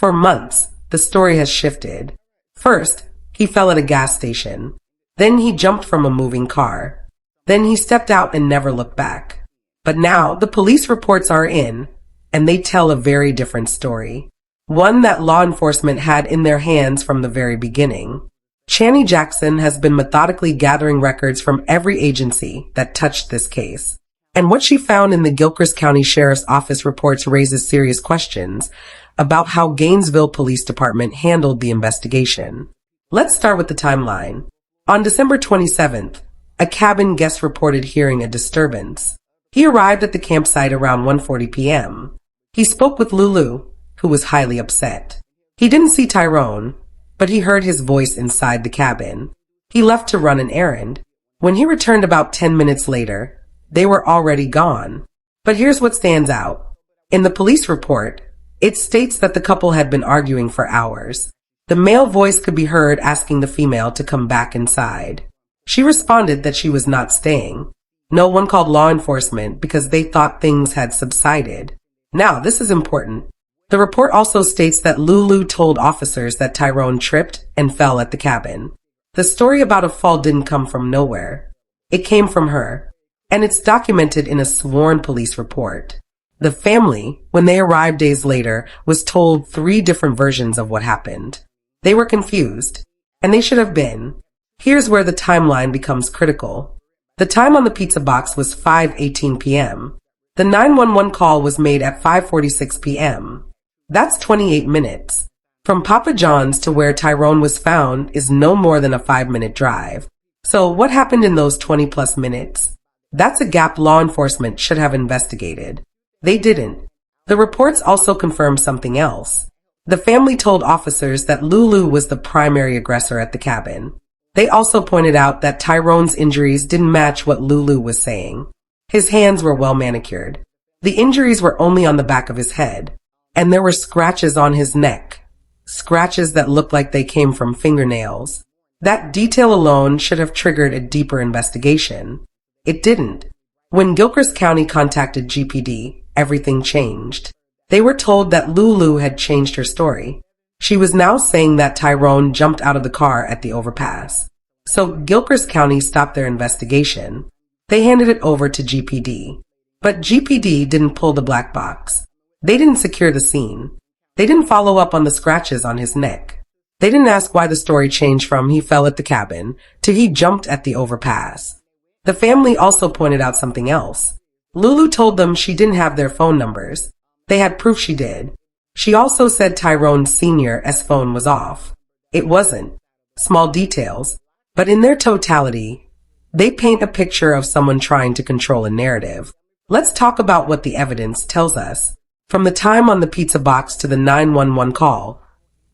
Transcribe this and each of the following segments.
For months, the story has shifted. First, he fell at a gas station. Then he jumped from a moving car. Then he stepped out and never looked back. But now the police reports are in, and they tell a very different story. One that law enforcement had in their hands from the very beginning. Chanae Jackson has been methodically gathering records from every agency that touched this case. And what she found in the Gilchrist County Sheriff's Office reports raises serious questions about how Gainesville Police Department handled the investigation. Let's start with the timeline. On December 27th, a cabin guest reported hearing a disturbance. He arrived at the campsite around 1:40 p.m. He spoke with Lulu, who was highly upset. He didn't see Tyrone, but he heard his voice inside the cabin. He left to run an errand. When he returned about 10 minutes later, they were already gone. But here's what stands out. In the police report, it states that the couple had been arguing for hours. The male voice could be heard asking the female to come back inside. She responded that she was not staying. No one called law enforcement because they thought things had subsided. Now, this is important. The report also states that Lulu told officers that Tyrone tripped and fell at the cabin. The story about a fall didn't come from nowhere. It came from her, and it's documented in a sworn police report. The family, when they arrived days later, was told 3 different versions of what happened. They were confused, and they should have been. Here's where the timeline becomes critical. The time on the pizza box was 5:18 p.m. The 911 call was made at 5:46 p.m. That's 28 minutes. From Papa John's to where Tyrone was found is no more than a 5-minute drive. So what happened in those 20 plus minutes? That's a gap law enforcement should have investigated. They didn't. The reports also confirm something else. The family told officers that Lulu was the primary aggressor at the cabin. They also pointed out that Tyrone's injuries didn't match what Lulu was saying. His hands were well manicured. The injuries were only on the back of his head. And there were scratches on his neck. Scratches that looked like they came from fingernails. That detail alone should have triggered a deeper investigation. It didn't. When Gilchrist County contacted GPD, everything changed. They were told that Lulu had changed her story. She was now saying that Tyrone jumped out of the car at the overpass. So Gilchrist County stopped their investigation. They handed it over to GPD. But GPD didn't pull the black box. They didn't secure the scene. They didn't follow up on the scratches on his neck. They didn't ask why the story changed from he fell at the cabin to he jumped at the overpass. The family also pointed out something else. Lulu told them she didn't have their phone numbers. They had proof she did. She also said Tyrone Sr.'s phone was off. It wasn't. Small details. But in their totality, they paint a picture of someone trying to control a narrative. Let's talk about what the evidence tells us. From the time on the pizza box to the 911 call,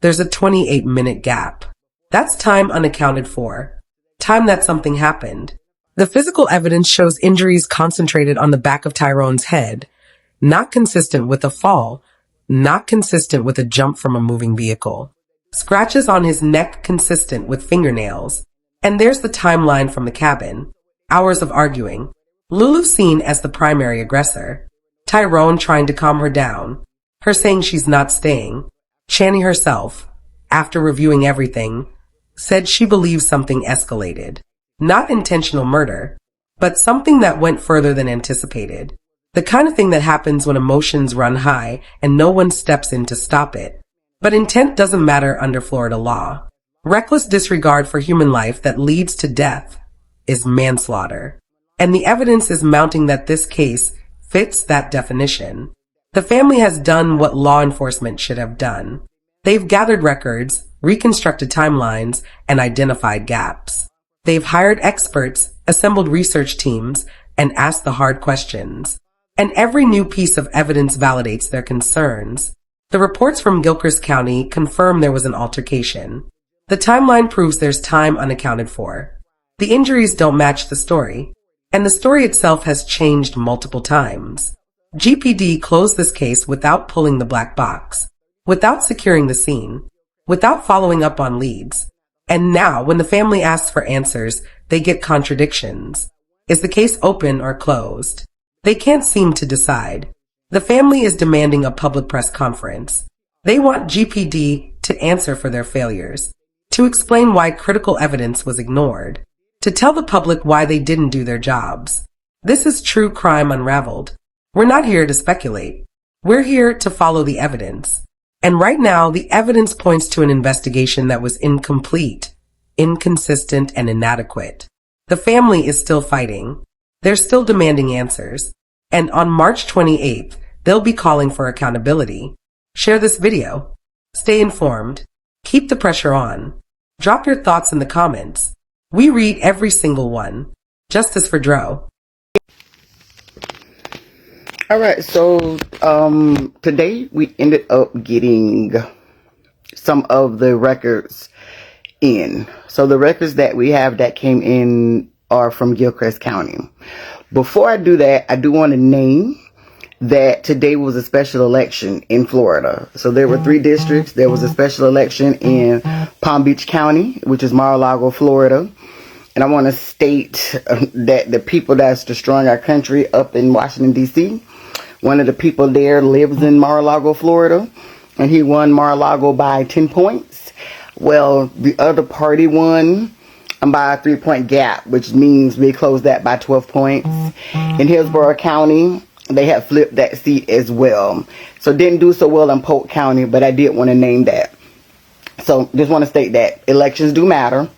there's a 28-minute gap. That's time unaccounted for. Time that something happened. The physical evidence shows injuries concentrated on the back of Tyrone's head, not consistent with a fall, not consistent with a jump from a moving vehicle. Scratches on his neck consistent with fingernails. And there's the timeline from the cabin. Hours of arguing. Lulu seen as the primary aggressor. Tyrone trying to calm her down. Her saying she's not staying. Chanae herself, after reviewing everything, said she believes something escalated. Not intentional murder, but something that went further than anticipated. The kind of thing that happens when emotions run high and no one steps in to stop it. But intent doesn't matter under Florida law. Reckless disregard for human life that leads to death is manslaughter. And the evidence is mounting that this case fits that definition. The family has done what law enforcement should have done. They've gathered records, reconstructed timelines, and identified gaps. They've hired experts, assembled research teams, and asked the hard questions. And every new piece of evidence validates their concerns. The reports from Gilchrist County confirm there was an altercation. The timeline proves there's time unaccounted for. The injuries don't match the story. And the story itself has changed multiple times. GPD closed this case without pulling the black box, without securing the scene, without following up on leads. And now, when the family asks for answers, they get contradictions. Is the case open or closed? They can't seem to decide. The family is demanding a public press conference. They want GPD to answer for their failures, to explain why critical evidence was ignored, to tell the public why they didn't do their jobs. This is true Crime Unraveled. We're not here to speculate. We're here to follow the evidence. And right now, the evidence points to an investigation that was incomplete, inconsistent, and inadequate. The family is still fighting. They're still demanding answers. And on March 28th, they'll be calling for accountability. Share this video. Stay informed. Keep the pressure on. Drop your thoughts in the comments. We read every single one. Justice for Dro. All right, so today we ended up getting some of the records in. So the records that we have that came in are from Gilchrist County. Before I do that, I do want to name that today was a special election in Florida. So there were 3 districts. There was a special election in Palm Beach County, which is Mar-a-Lago, Florida. And I want to state that the people that's destroying our country up in Washington, D.C., one of the people there lives in Mar-a-Lago, Florida, and he won Mar-a-Lago by 10 points. Well, the other party won by a 3-point gap, which means we closed that by 12 points. In Hillsborough County, they had flipped that seat as well. So didn't do so well in Polk County, but I did want to name that. So just want to state that elections do matter.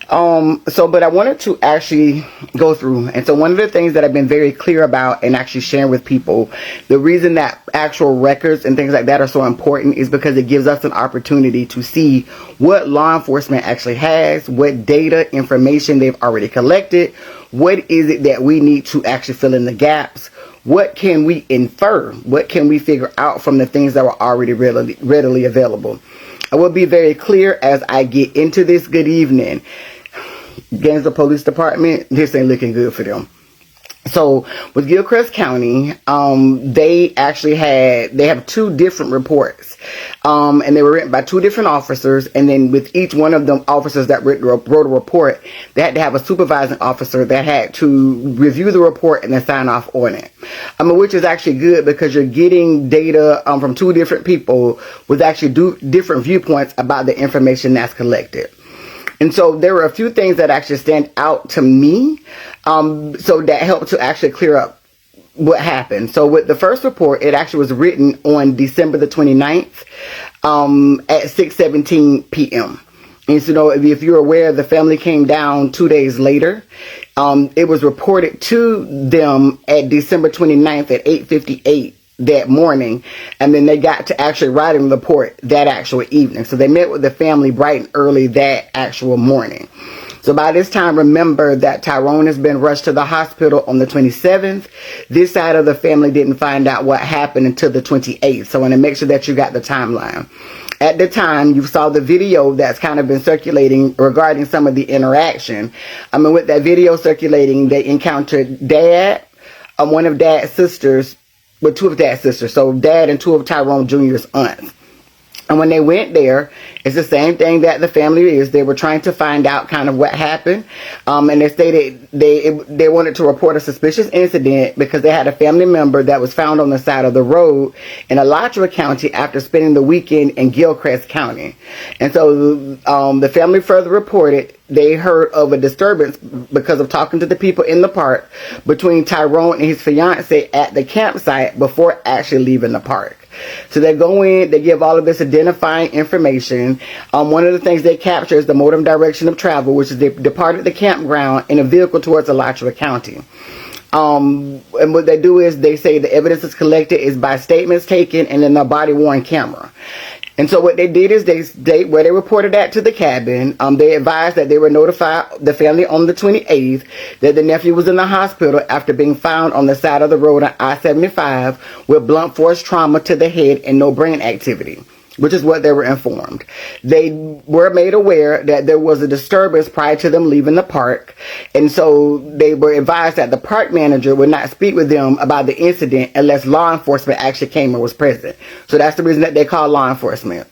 But I wanted to actually go through. And so one of the things that I've been very clear about and actually sharing with people, the reason that actual records and things like that are so important is because it gives us an opportunity to see what law enforcement actually has, what data, information they've already collected, what is it that we need to actually fill in the gaps, what can we infer, what can we figure out from the things that were already readily available. I will be very clear as I get into this. Good evening. Gainesville Police Department, this ain't looking good for them. So with Gilchrist County, they have 2 different reports, and they were written by 2 different officers. And then with each one of them officers that wrote a report, they had to have a supervising officer that had to review the report and then sign off on it. Which is actually good because you're getting data from 2 different people with actually different viewpoints about the information that's collected. And so there were a few things that actually stand out to me, so that helped to actually clear up what happened. So with the first report, it actually was written on December the 29th at 6:17 p.m. And so if you're aware, the family came down 2 days later. It was reported to them at December 29th at 8:58. That morning, and then they got to actually writing the report that actual evening. So they met with the family bright and early that actual morning. So by this time, remember that Tyrone has been rushed to the hospital on the 27th. This side of the family didn't find out what happened until the 28th. So I want to make sure that you got the timeline. At the time, you saw the video that's kind of been circulating regarding some of the interaction. With that video circulating, they encountered Dad, one of Dad's sisters, with 2 of Dad's sisters, so Dad and 2 of Tyrone Jr.'s aunts. And when they went there, it's the same thing that the family is. They were trying to find out kind of what happened. And they stated they wanted to report a suspicious incident because they had a family member that was found on the side of the road in Alachua County after spending the weekend in Gilchrist County. And so the family further reported they heard of a disturbance because of talking to the people in the park between Tyrone and his fiance at the campsite before actually leaving the park. So they go in, they give all of this identifying information. One of the things they capture is the modem direction of travel, which is they departed the campground in a vehicle towards Alachua County. And what they do is they say the evidence is collected is by statements taken and then a body-worn camera. And so what they did is they reported that to the cabin. They advised that they were notified the family on the 28th that the nephew was in the hospital after being found on the side of the road on I-75 with blunt force trauma to the head and no brain activity, which is what they were informed. They were made aware that there was a disturbance prior to them leaving the park. And so they were advised that the park manager would not speak with them about the incident unless law enforcement actually came and was present. So that's the reason that they call law enforcement.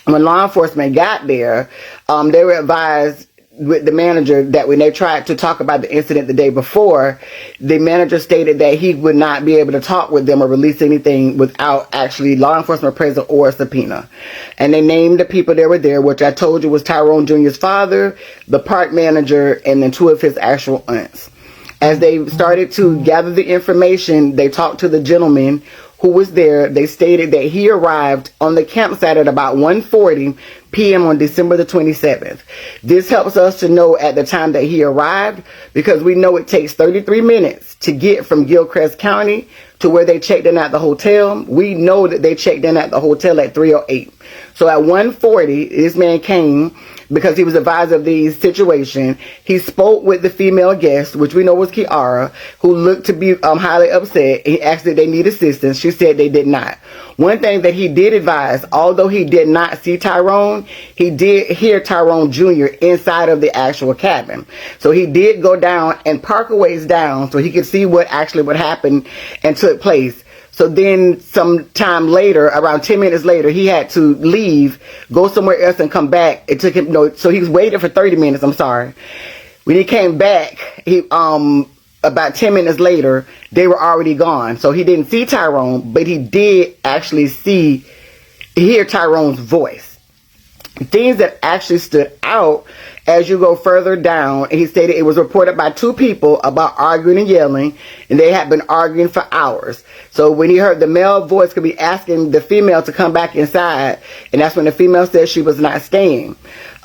When law enforcement got there, they were advised with the manager that when they tried to talk about the incident the day before, the manager stated that he would not be able to talk with them or release anything without actually law enforcement presence or a subpoena. And they named the people that were there, which I told you was Tyrone Jr.'s father, the park manager, and then 2 of his actual aunts. As they started to gather the information, they talked to the gentleman who was there. They stated that he arrived on the campsite at about 1:40 p.m. on December the 27th. This helps us to know at the time that he arrived, because we know it takes 33 minutes to get from Gilchrist County to where they checked in at the hotel. We know that they checked in at the hotel at 3:08. So at 1:40, this man came because he was advised of the situation. He spoke with the female guest, which we know was Kiara, who looked to be highly upset. He asked if they need assistance. She said they did not. One thing that he did advise, although he did not see Tyrone, he did hear Tyrone Jr. inside of the actual cabin. So he did go down and park a ways down so he could see what actually would happen and took place. So then some time later, around 10 minutes later, he had to leave, go somewhere else and come back. It took him, so he was waiting for 30 minutes, I'm sorry. When he came back, he about 10 minutes later, they were already gone. So he didn't see Tyrone, but he did actually hear Tyrone's voice. Things that actually stood out as you go further down, he stated it was reported by 2 people about arguing and yelling, and they had been arguing for hours. So when he heard the male voice could be asking the female to come back inside, and that's when the female said she was not staying.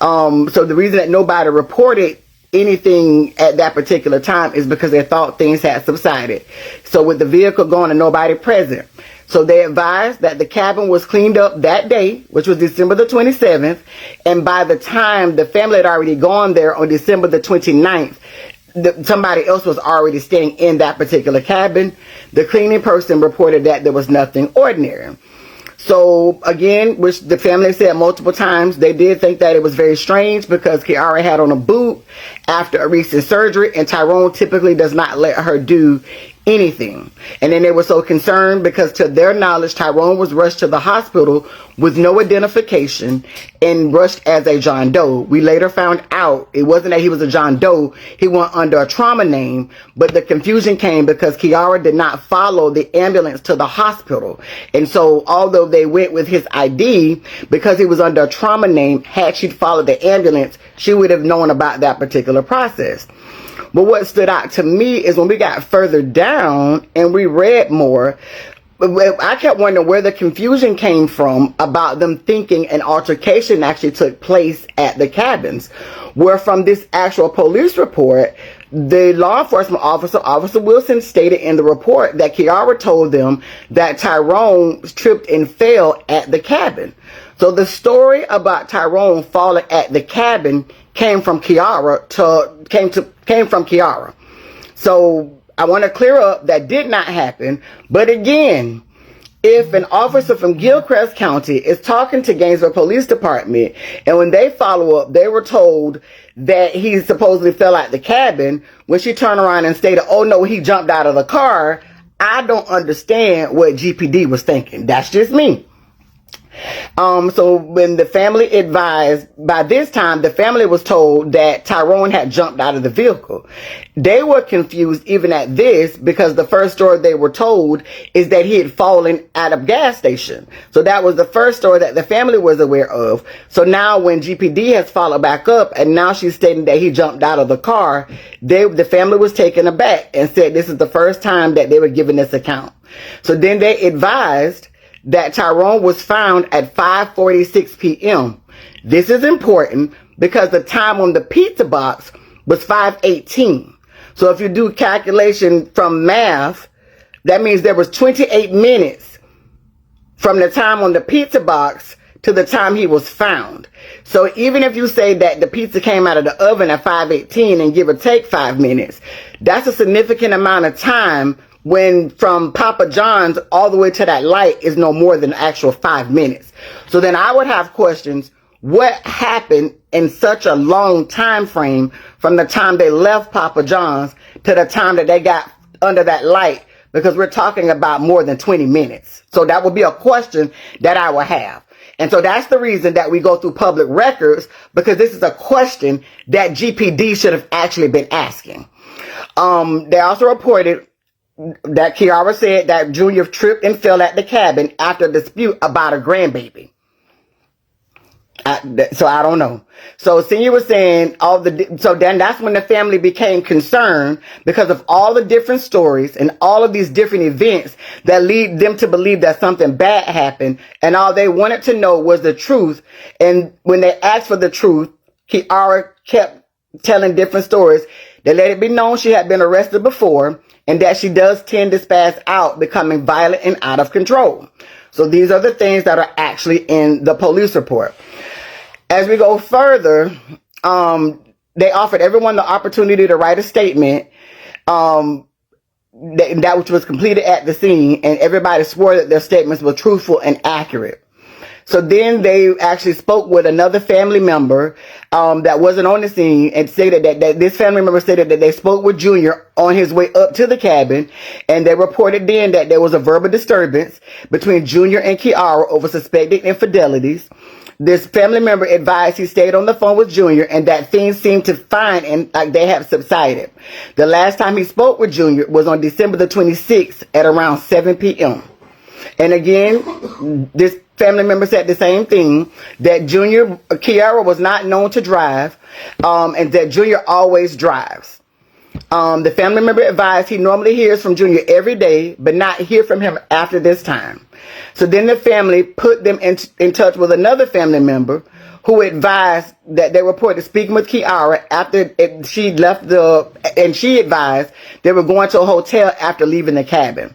So the reason that nobody reported anything at that particular time is because they thought things had subsided. So with the vehicle gone and nobody present, so they advised that the cabin was cleaned up that day, which was December the 27th. And by the time the family had already gone there on December the 29th, somebody else was already staying in that particular cabin. The cleaning person reported that there was nothing ordinary. So again, which the family said multiple times, they did think that it was very strange because Kiara had on a boot after a recent surgery, and Tyrone typically does not let her do anything. And then they were so concerned because to their knowledge, Tyrone was rushed to the hospital with no identification and rushed as a John Doe. We later found out it wasn't that he was a John Doe. He went under a trauma name, but the confusion came because Kiara did not follow the ambulance to the hospital. And so although they went with his ID, because he was under a trauma name, had she followed the ambulance, she would have known about that particular process. But what stood out to me is when we got further down and we read more, I kept wondering where the confusion came from about them thinking an altercation actually took place at the cabins. Where from this actual police report, the law enforcement officer, Officer Wilson, stated in the report that Kiara told them that Tyrone tripped and fell at the cabin. So the story about Tyrone falling at the cabin came from Kiara. So I want to clear up that did not happen. But again, if an officer from Gilchrist County is talking to Gainesville Police Department, and when they follow up, they were told that he supposedly fell out the cabin, when she turned around and stated, oh no, he jumped out of the car, I don't understand what GPD was thinking. That's just me. So when the family advised, by this time, the family was told that Tyrone had jumped out of the vehicle. They were confused even at this because the first story they were told is that he had fallen at a gas station. So that was the first story that the family was aware of. So now when GPD has followed back up and now she's stating that he jumped out of the car, the family was taken aback and said this is the first time that they were given this account. So then they advised that Tyrone was found at 5:46 p.m. This is important because the time on the pizza box was 5:18. So if you do calculation from math, that means there was 28 minutes from the time on the pizza box to the time he was found. So even if you say that the pizza came out of the oven at 5:18 and give or take 5 minutes, that's a significant amount of time when from Papa John's all the way to that light is no more than actual 5 minutes. So then I would have questions. What happened in such a long time frame from the time they left Papa John's to the time that they got under that light? Because we're talking about more than 20 minutes. So that would be a question that I would have. And so that's the reason that we go through public records, because this is a question that GPD should have actually been asking. They also reported that Kiara said that Junior tripped and fell at the cabin after a dispute about a grandbaby. So I don't know. So Senior was saying so then that's when the family became concerned because of all the different stories and all of these different events that lead them to believe that something bad happened, and all they wanted to know was the truth. And when they asked for the truth, Kiara kept telling different stories. They let it be known she had been arrested before, and that she does tend to spaz out, becoming violent and out of control. So these are the things that are actually in the police report. As we go further, they offered everyone the opportunity to write a statement, that which was completed at the scene, and everybody swore that their statements were truthful and accurate. So then they actually spoke with another family member that wasn't on the scene, and stated that this family member stated that they spoke with Junior on his way up to the cabin, and they reported then that there was a verbal disturbance between Junior and Kiara over suspected infidelities. This family member advised he stayed on the phone with Junior and that things seemed to fine and like they have subsided. The last time he spoke with Junior was on December the 26th at around 7 p.m. And again, this family member said the same thing, that Kiara was not known to drive, and that Junior always drives. The family member advised he normally hears from Junior every day, but not hear from him after this time. So then the family put them in touch with another family member who advised that they reported speaking with Kiara after she left and she advised they were going to a hotel after leaving the cabin.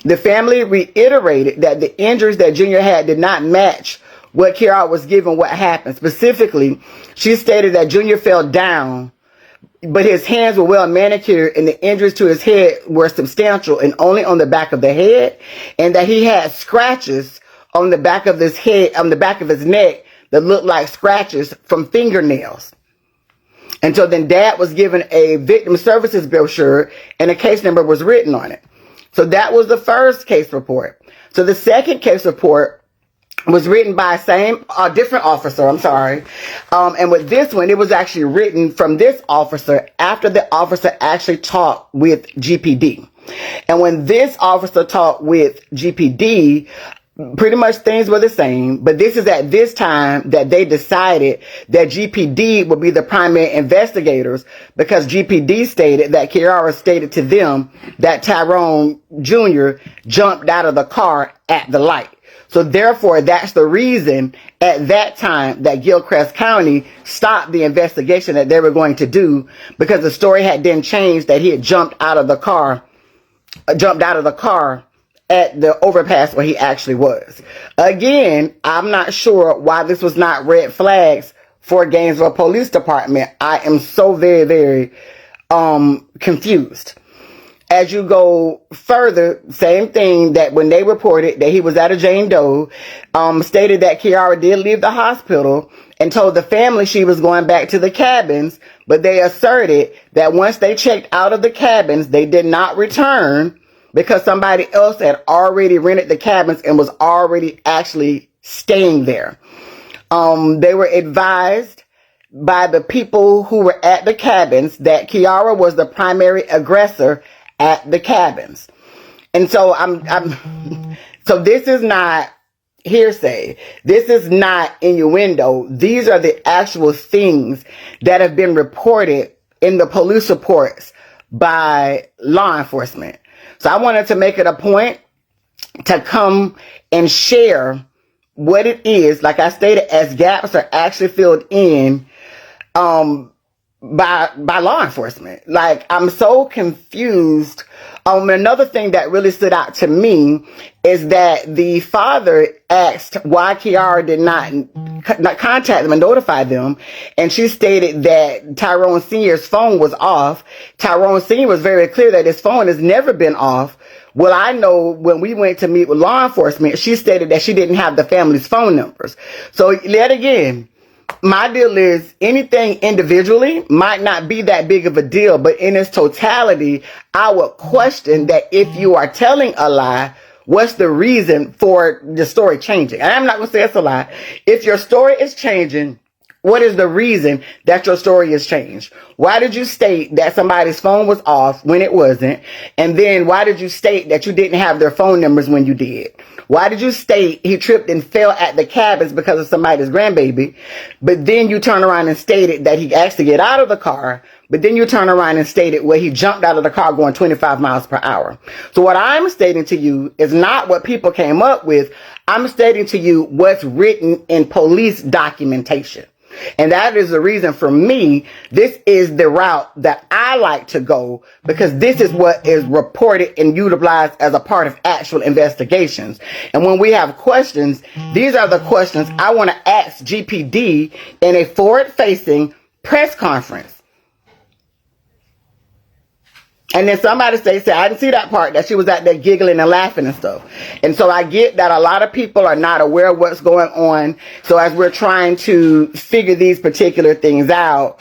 The family reiterated that the injuries that Junior had did not match what Kiara was given what happened. Specifically, she stated that Junior fell down, but his hands were well manicured and the injuries to his head were substantial and only on the back of the head, and that he had scratches on the back of his head, on the back of his neck, that looked like scratches from fingernails. And so then Dad was given a victim services brochure and a case number was written on it. So that was the first case report. So the second case report was written by a different officer, and with this one, it was actually written from this officer after the officer actually talked with GPD. And when this officer talked with GPD, pretty much things were the same, but this is at this time that they decided that GPD would be the primary investigators, because GPD stated that Kiara stated to them that Tyrone Jr. jumped out of the car at the light. So therefore, that's the reason at that time that Gilchrist County stopped the investigation that they were going to do, because the story had then changed that he had jumped out of the car at the overpass where he actually was. Again, I'm not sure why this was not red flags for Gainesville Police Department. I am so very, very confused. As you go further, same thing, that when they reported that he was at a Jane Doe, stated that Kiara did leave the hospital and told the family she was going back to the cabins, but they asserted that once they checked out of the cabins, they did not return because somebody else had already rented the cabins and was already actually staying there. They were advised by the people who were at the cabins that Kiara was the primary aggressor at the cabins. And so so this is not hearsay. This is not innuendo. These are the actual things that have been reported in the police reports by law enforcement. So I wanted to make it a point to come and share what it is, like I stated, as gaps are actually filled in by law enforcement. Like, I'm so confused. Another thing that really stood out to me is that the father asked why Kiara did not contact them and notify them, and she stated that Tyrone Sr.'s phone was off. Tyrone Sr. was very clear that his phone has never been off. Well, I know when we went to meet with law enforcement, she stated that she didn't have the family's phone numbers. So yet again, my deal is anything individually might not be that big of a deal, but in its totality, I would question that if you are telling a lie, what's the reason for the story changing? And I'm not going to say it's a lie. If your story is changing, what is the reason that your story has changed? Why did you state that somebody's phone was off when it wasn't? And then why did you state that you didn't have their phone numbers when you did? Why did you state he tripped and fell at the cabins because of somebody's grandbaby? But then you turn around and stated that he asked to get out of the car. But then you turn around and stated where he jumped out of the car going 25 miles per hour. So what I'm stating to you is not what people came up with. I'm stating to you what's written in police documentation. And that is the reason for me, this is the route that I like to go, because this is what is reported and utilized as a part of actual investigations. And when we have questions, these are the questions I want to ask GPD in a forward-facing press conference. And then somebody say, I didn't see that part, that she was out there giggling and laughing and stuff. And so I get that a lot of people are not aware of what's going on. So as we're trying to figure these particular things out,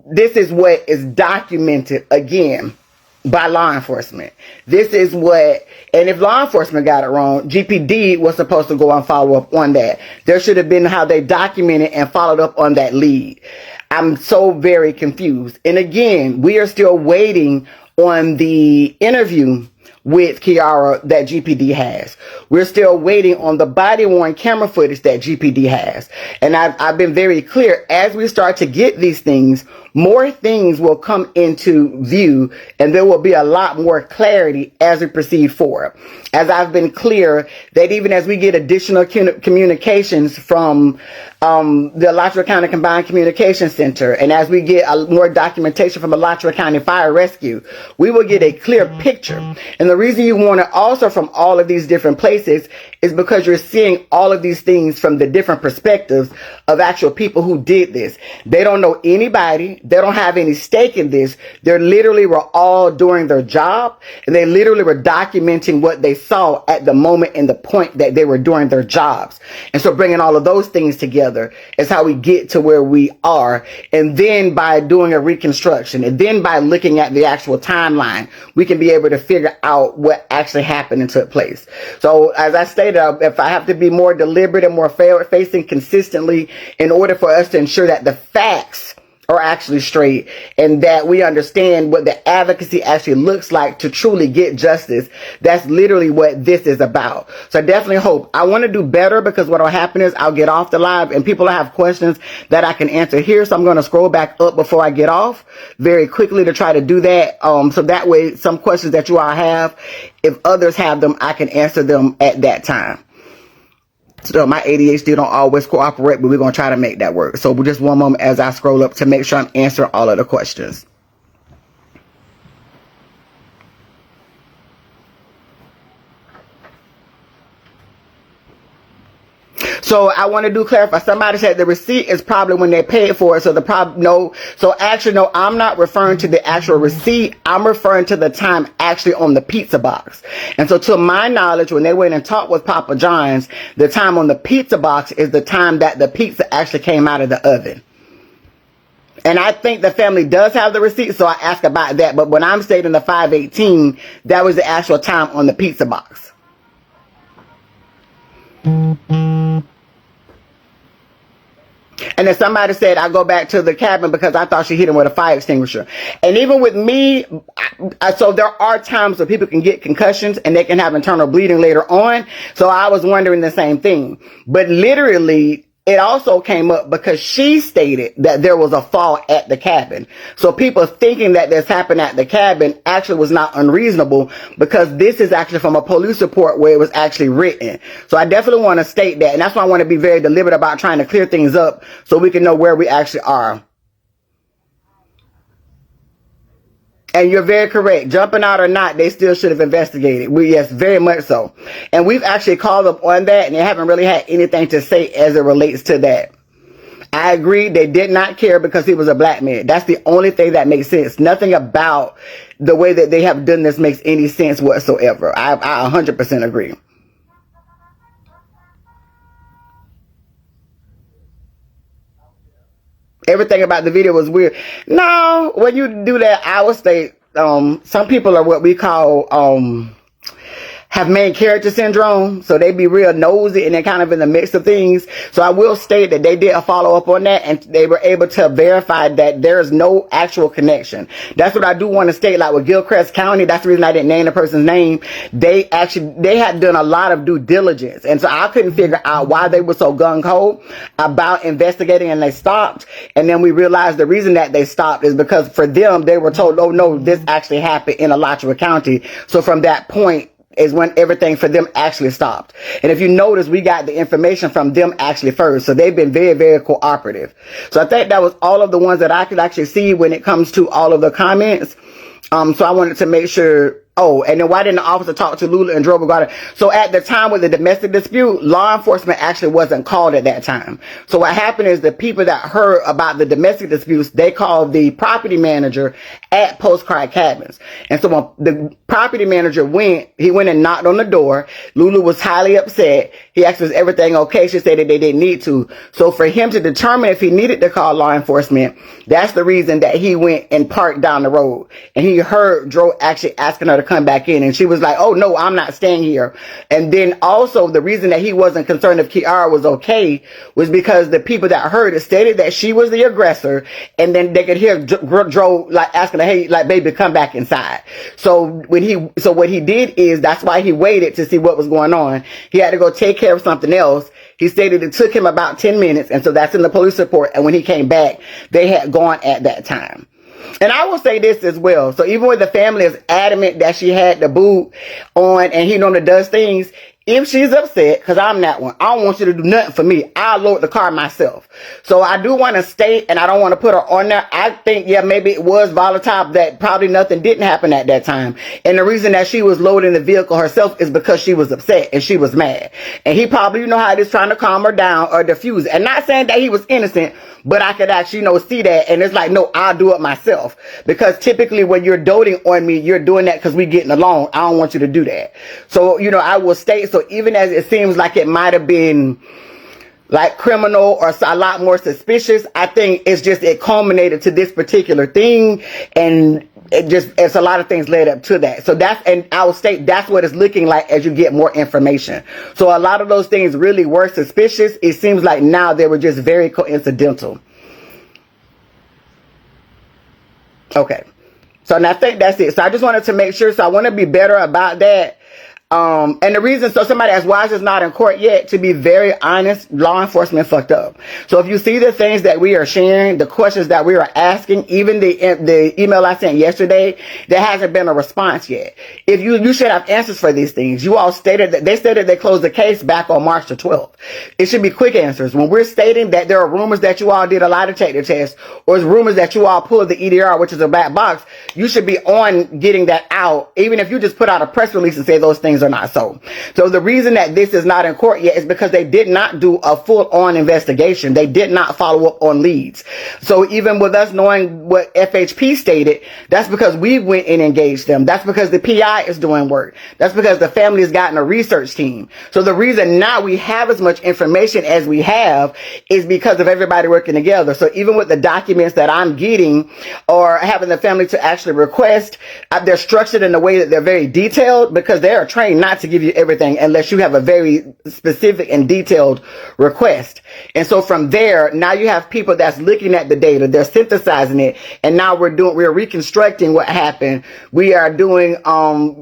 this is what is documented again by law enforcement. This is what, and if law enforcement got it wrong, GPD was supposed to go and follow up on that. There should have been how they documented and followed up on that lead. I'm so very confused. And again, we are still waiting on the interview with Kiara that GPD has. We're still waiting on the body-worn camera footage that GPD has. And I've been very clear, as we start to get these things, more things will come into view, and there will be a lot more clarity as we proceed forward. As I've been clear, that even as we get additional communications from the Alachua County Combined Communication Center, and as we get more documentation from Alachua County Fire Rescue, we will get a clear picture. And the reason you want it also from all of these different places is because you're seeing all of these things from the different perspectives of actual people who did this. They don't know anybody. They don't have any stake in this. They literally were all doing their job, and they literally were documenting what they saw at the moment and the point that they were doing their jobs. And so bringing all of those things together is how we get to where we are. And then by doing a reconstruction, and then by looking at the actual timeline, we can be able to figure out what actually happened and took place. So as I stated, if I have to be more deliberate and more facing consistently in order for us to ensure that the facts are actually straight, and that we understand what the advocacy actually looks like to truly get justice. That's literally what this is about. So I definitely hope, I want to do better, because what will happen is I'll get off the live and people will have questions that I can answer here. So I'm going to scroll back up before I get off very quickly to try to do that. So that way, some questions that you all have, if others have them, I can answer them at that time. So my ADHD don't always cooperate, but we're going to try to make that work. So just one moment as I scroll up to make sure I'm answering all of the questions. So I want to clarify. Somebody said the receipt is probably when they paid for it. So no, I'm not referring to the actual receipt. I'm referring to the time actually on the pizza box. And so to my knowledge, when they went and talked with Papa John's, the time on the pizza box is the time that the pizza actually came out of the oven. And I think the family does have the receipt, so I ask about that. But when I'm stating the 518, that was the actual time on the pizza box. And then somebody said, I go back to the cabin because I thought she hit him with a fire extinguisher. And even with me, so there are times where people can get concussions and they can have internal bleeding later on. So I was wondering the same thing. But literally, it also came up because she stated that there was a fall at the cabin. So people thinking that this happened at the cabin actually was not unreasonable, because this is actually from a police report where it was actually written. So I definitely want to state that. And that's why I want to be very deliberate about trying to clear things up so we can know where we actually are. And you're very correct. Jumping out or not, they still should have investigated. Yes, very much so. And we've actually called up on that, and they haven't really had anything to say as it relates to that. I agree, they did not care because he was a black man. That's the only thing that makes sense. Nothing about the way that they have done this makes any sense whatsoever. I 100% agree. Everything about the video was weird. No, when you do that, I would say some people are what we call have main character syndrome, so they be real nosy and they're kind of in the mix of things. So I will state that they did a follow up on that, and they were able to verify that there is no actual connection. That's what I do want to state. Like with Gilchrist County, that's the reason I didn't name the person's name. They had done a lot of due diligence, and so I couldn't figure out why they were so gung ho about investigating, and they stopped. And then we realized the reason that they stopped is because for them, they were told, oh no, this actually happened in Alachua County. So from that point is when everything for them actually stopped. And if you notice, we got the information from them actually first. So they've been very, very cooperative. So I think that was all of the ones that I could actually see when it comes to all of the comments. So I wanted to make sure. Oh, and then why didn't the officer talk to Lulu and Dro regarding? So at the time with the domestic dispute, law enforcement actually wasn't called at that time. So what happened is the people that heard about the domestic disputes, they called the property manager at Postcard Cabins. And so when the property manager he went and knocked on the door. Lulu was highly upset. He asked, was everything okay? She said that they didn't need to. So for him to determine if he needed to call law enforcement, that's the reason that he went and parked down the road. And he heard Dro actually asking her to come back in, and she was like, oh no, I'm not staying here. And then also the reason that he wasn't concerned if Kiara was okay was because the people that heard it stated that she was the aggressor, and then they could hear Dro like asking her, hey, like, baby, come back inside. So what he did is, that's why he waited to see what was going on. He had to go take care of something else. He stated it took him about 10 minutes, and so that's in the police report. And when he came back, they had gone at that time. And I will say this as well. So even when the family is adamant that she had the boot on and he normally does things, if she's upset, because I'm that one, I don't want you to do nothing for me. I'll load the car myself. So I do want to state, and I don't want to put her on there. I think, yeah, maybe it was volatile, that probably nothing didn't happen at that time. And the reason that she was loading the vehicle herself is because she was upset and she was mad. And he probably, you know how it is, trying to calm her down or diffuse. And not saying that he was innocent, but I could actually, see that. And it's like, no, I'll do it myself. Because typically when you're doting on me, you're doing that because we getting along. I don't want you to do that. So, I will state, so even as it seems like it might have been like criminal or a lot more suspicious, I think it culminated to this particular thing. And it's a lot of things led up to that. So and I will state that's what it's looking like as you get more information. So a lot of those things really were suspicious. It seems like now they were just very coincidental. Okay. So and I think that's it. So I just wanted to make sure. So I want to be better about that. And the reason, so somebody asked, why is this not in court yet? To be very honest, law enforcement fucked up. So if you see the things that we are sharing, the questions that we are asking, even the email I sent yesterday, there hasn't been a response yet. If you should have answers for these things. You all stated that they closed the case back on March the 12th. It should be quick answers. When we're stating that there are rumors that you all did a lie detector test, or it's rumors that you all pulled the EDR, which is a black box, you should be on getting that out, even if you just put out a press release and say those things are not so. So the reason that this is not in court yet is because they did not do a full-on investigation. They did not follow up on leads. So even with us knowing what FHP stated, that's because we went and engaged them. That's because the PI is doing work. That's because the family has gotten a research team. So the reason now we have as much information as we have is because of everybody working together. So even with the documents that I'm getting or having the family to actually request, they're structured in a way that they're very detailed because they are trained not to give you everything unless you have a very specific and detailed request. And so from there, now you have people that's looking at the data, they're synthesizing it, and now we're reconstructing what happened. We are doing,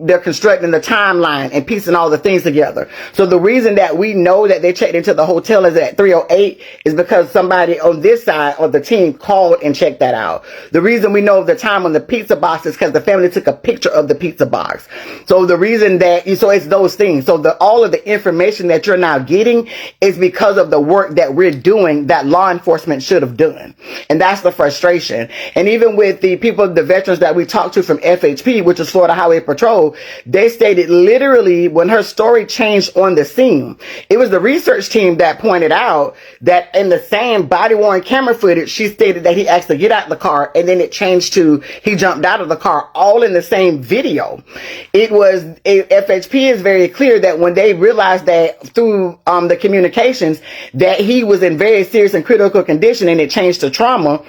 they're constructing the timeline and piecing all the things together. So the reason that we know that they checked into the hotel is at 3:08 is because somebody on this side of the team called and checked that out. The reason we know the time on the pizza box is because the family took a picture of the pizza box. So the reason that, so it's those things. So all of the information that you're now getting is because of the work that we're doing that law enforcement should have done. And that's the frustration. And even with the people, the veterans that we talked to from FHP, which is Florida Highway Patrol, they stated literally when her story changed on the scene, it was the research team that pointed out that in the same body worn camera footage, she stated that he asked to get out of the car, and then it changed to he jumped out of the car, all in the same video. FHP is very clear that when they realized that through the communications that he was in very serious and critical condition and it changed to trauma,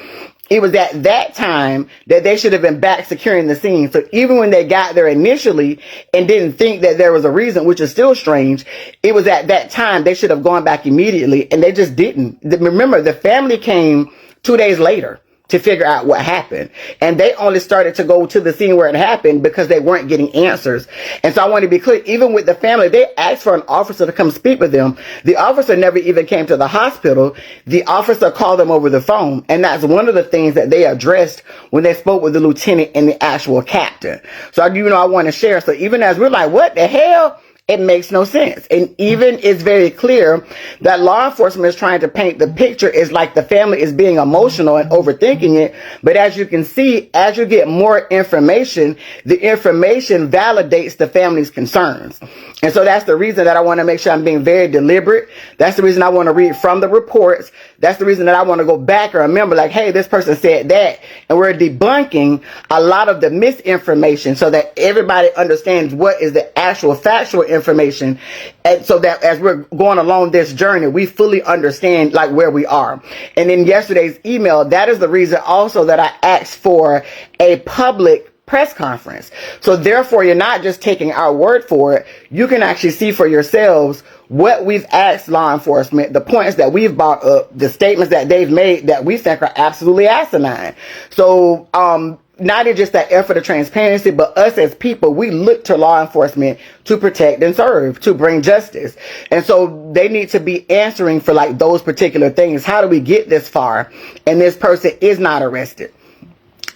it was at that time that they should have been back securing the scene. So even when they got there initially and didn't think that there was a reason, which is still strange, it was at that time they should have gone back immediately, and they just didn't. Remember, the family came 2 days later to figure out what happened. And they only started to go to the scene where it happened because they weren't getting answers. And so I want to be clear, even with the family, they asked for an officer to come speak with them. The officer never even came to the hospital. The officer called them over the phone. And that's one of the things that they addressed when they spoke with the lieutenant and the actual captain. So I want to share. So even as we're like, what the hell? It makes no sense. And even it's very clear that law enforcement is trying to paint the picture is like the family is being emotional and overthinking it. But as you can see, as you get more information, the information validates the family's concerns. And so that's the reason that I want to make sure I'm being very deliberate. That's the reason I want to read from the reports. That's the reason that I want to go back and remember, like, hey, this person said that. And we're debunking a lot of the misinformation so that everybody understands what is the actual factual information. And so that as we're going along this journey, we fully understand like where we are. And in yesterday's email, that is the reason also that I asked for a public press conference. So therefore, you're not just taking our word for it. You can actually see for yourselves what we've asked law enforcement, the points that we've brought up, the statements that they've made that we think are absolutely asinine. So, not in just that effort of transparency, but us as people, we look to law enforcement to protect and serve, to bring justice. And so they need to be answering for like those particular things. How do we get this far? And this person is not arrested.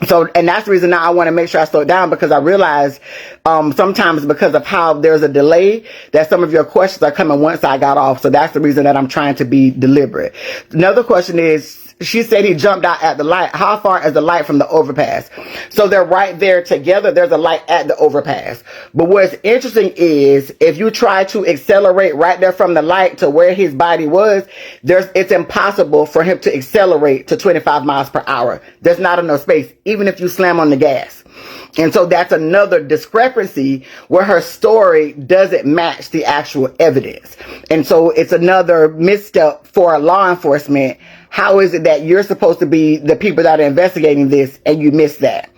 So, and that's the reason now I want to make sure I slow down, because I realize sometimes because of how there's a delay that some of your questions are coming once I got off. So that's the reason that I'm trying to be deliberate. Another question is, she said he jumped out at the light. How far is the light from the overpass? So they're right there together. There's a light at the overpass. But what's interesting is if you try to accelerate right there from the light to where his body was, it's impossible for him to accelerate to 25 miles per hour. There's not enough space, even if you slam on the gas. And so that's another discrepancy where her story doesn't match the actual evidence. And so it's another misstep for law enforcement. How is it that you're supposed to be the people that are investigating this and you miss that?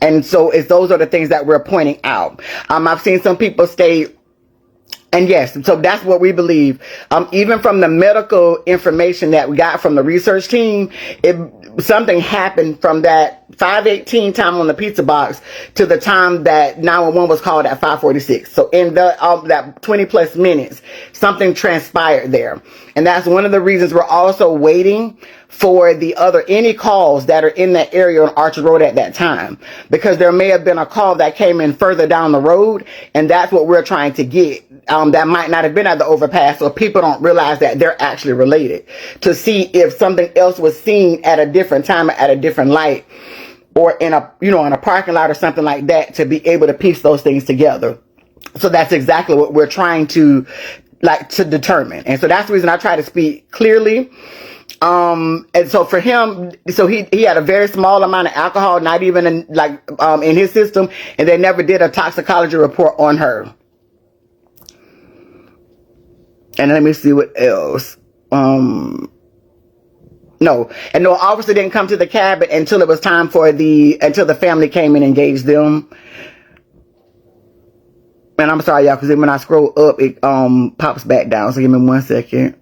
And so those are the things that we're pointing out. I've seen some people state, and yes, so that's what we believe. Even from the medical information that we got from the research team, something happened from that 5:18 time on the pizza box to the time that 911 was called at 5:46. So in that 20 plus minutes, something transpired there. And that's one of the reasons we're also waiting for any calls that are in that area on Archer Road at that time, because there may have been a call that came in further down the road, and that's what we're trying to get. That might not have been at the overpass, so people don't realize that they're actually related, to see if something else was seen at a different time, at a different light, or in a parking lot or something like that, to be able to piece those things together. So that's exactly what we're trying to determine. And so that's the reason I try to speak clearly. And so for him, so he had a very small amount of alcohol, not even in his system, and they never did a toxicology report on her. And let me see what else. No officer didn't come to the cabin until it was time until the family came and engaged them. And I'm sorry, y'all, because when I scroll up, it pops back down. So give me 1 second.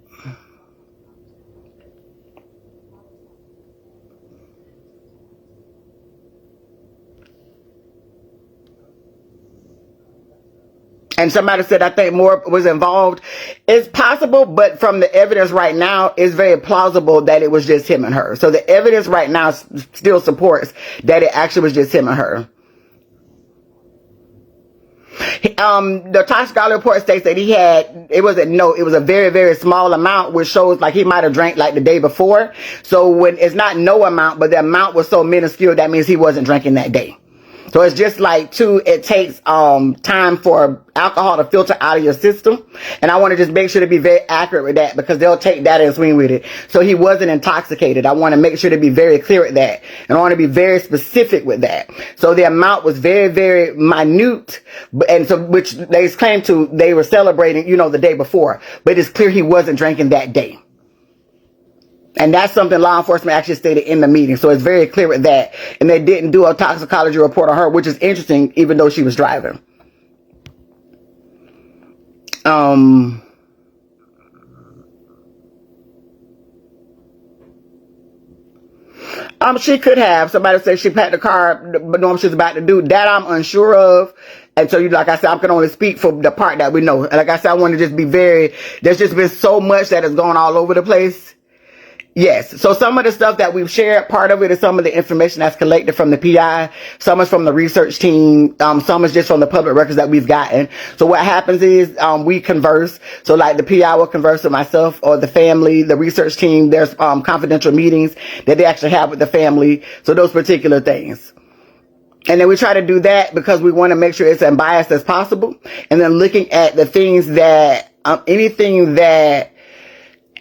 And somebody said, I think more was involved. It's possible, but from the evidence right now, it's very plausible that it was just him and her. So the evidence right now still supports that it actually was just him and her. The toxicology report states that it was a very, very small amount, which shows like he might have drank like the day before. So when it's not no amount, but the amount was so minuscule, that means he wasn't drinking that day. So it's just like it takes time for alcohol to filter out of your system. And I want to just make sure to be very accurate with that, because they'll take that and swing with it. So he wasn't intoxicated. I want to make sure to be very clear with that. And I want to be very specific with that. So the amount was very, very minute. And so, which they claim they were celebrating, the day before. But it's clear he wasn't drinking that day. And that's something law enforcement actually stated in the meeting. So it's very clear with that. And they didn't do a toxicology report on her, which is interesting, even though she was driving. She could have. Somebody said she packed the car, but no, she's about to do that. I'm unsure of. And so, like I said, I can only speak for the part that we know. And like I said, I want to just be there's just been so much that is going all over the place. Yes. So some of the stuff that we've shared, part of it is some of the information that's collected from the PI. Some is from the research team. Some is just from the public records that we've gotten. So what happens is, we converse. So like the PI will converse with myself or the family, the research team. There's, confidential meetings that they actually have with the family. So those particular things. And then we try to do that because we want to make sure it's unbiased as possible. And then looking at the things that, anything that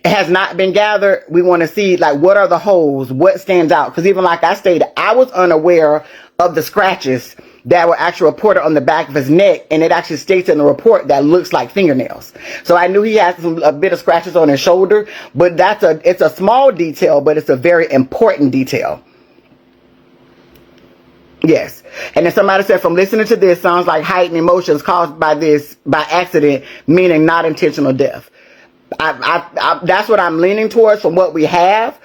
has not been gathered, we want to see, like, what are the holes, what stands out. Because even like I stated, I was unaware of the scratches that were actually reported on the back of his neck, and it actually states in the report that looks like fingernails. So I knew he had a bit of scratches on his shoulder, but it's a small detail, but it's a very important detail. Yes. And then somebody said, from listening to this, sounds like heightened emotions caused by this by accident, meaning not intentional death. That's what I'm leaning towards from what we have.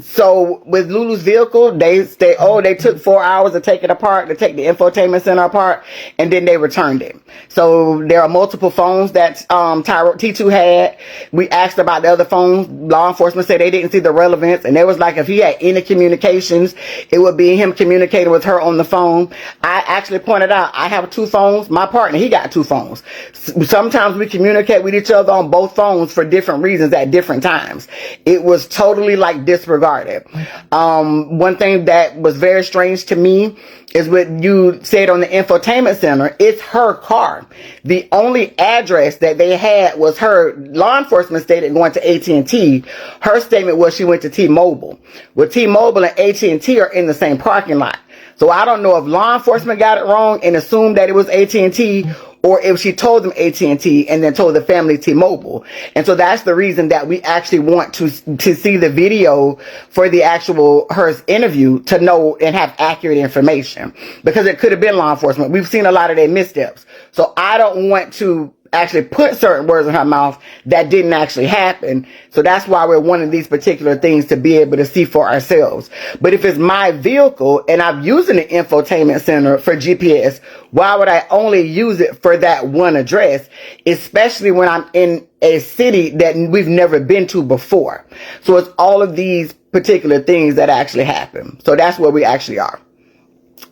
So with Lulu's vehicle, they took 4 hours to take it apart, to take the infotainment center apart, and then they returned it. So there are multiple phones that T2 had. We asked about the other phones. Law enforcement said they didn't see the relevance, and they was like, if he had any communications, it would be him communicating with her on the phone. I actually pointed out, I have 2 phones. My partner, he got 2 phones. Sometimes we communicate with each other on both phones for different reasons at different times. It was totally like disregarded. One thing that was very strange to me is what you said on the infotainment center. It's her car. The only address that they had was her. Law enforcement stated going to AT&T. Her statement was she went to T-Mobile. Well, T-Mobile and AT&T are in the same parking lot. So I don't know if law enforcement got it wrong and assumed that it was AT&T, or if she told them AT&T and then told the family T-Mobile. And so that's the reason that we actually want to see the video for the actual her interview to know and have accurate information, because it could have been law enforcement. We've seen a lot of their missteps. So I don't want to actually put certain words in her mouth that didn't actually happen. So that's why we're wanting these particular things to be able to see for ourselves. But if it's my vehicle and I'm using the infotainment center for GPS, why would I only use it for that one address, especially when I'm in a city that we've never been to before? So it's all of these particular things that actually happen. So that's where we actually are.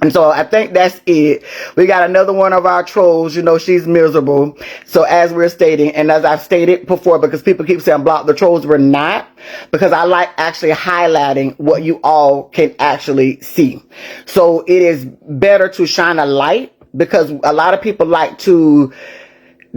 And so I think that's it. We got another one of our trolls. You know, she's miserable. So as we're stating, and as I've stated before, because people keep saying block the trolls, we're not. Because I like actually highlighting what you all can actually see. So it is better to shine a light, because a lot of people like to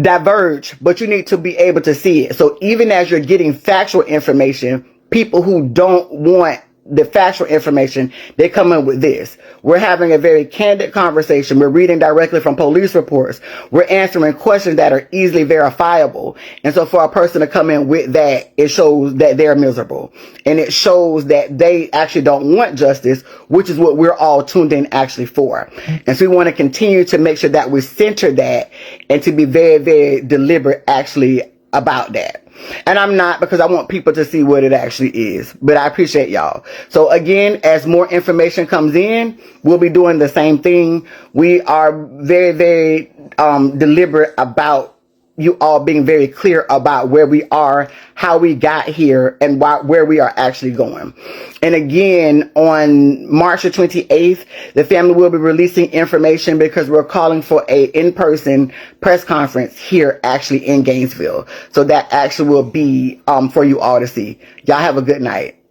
diverge, but you need to be able to see it. So even as you're getting factual information, people who don't want the factual information, they come in with this. We're having a very candid conversation. We're reading directly from police reports. We're answering questions that are easily verifiable. And so for a person to come in with that, it shows that they're miserable. And it shows that they actually don't want justice, which is what we're all tuned in actually for. And so we want to continue to make sure that we center that and to be very, very deliberate actually about that. And I'm not, because I want people to see what it actually is. But I appreciate y'all. So again, as more information comes in, we'll be doing the same thing. We are very, very deliberate about you all being very clear about where we are, how we got here, and where we are actually going. And again, on March the 28th, the family will be releasing information, because we're calling for a in-person press conference here actually in Gainesville. So that actually will be for you all to see. Y'all have a good night.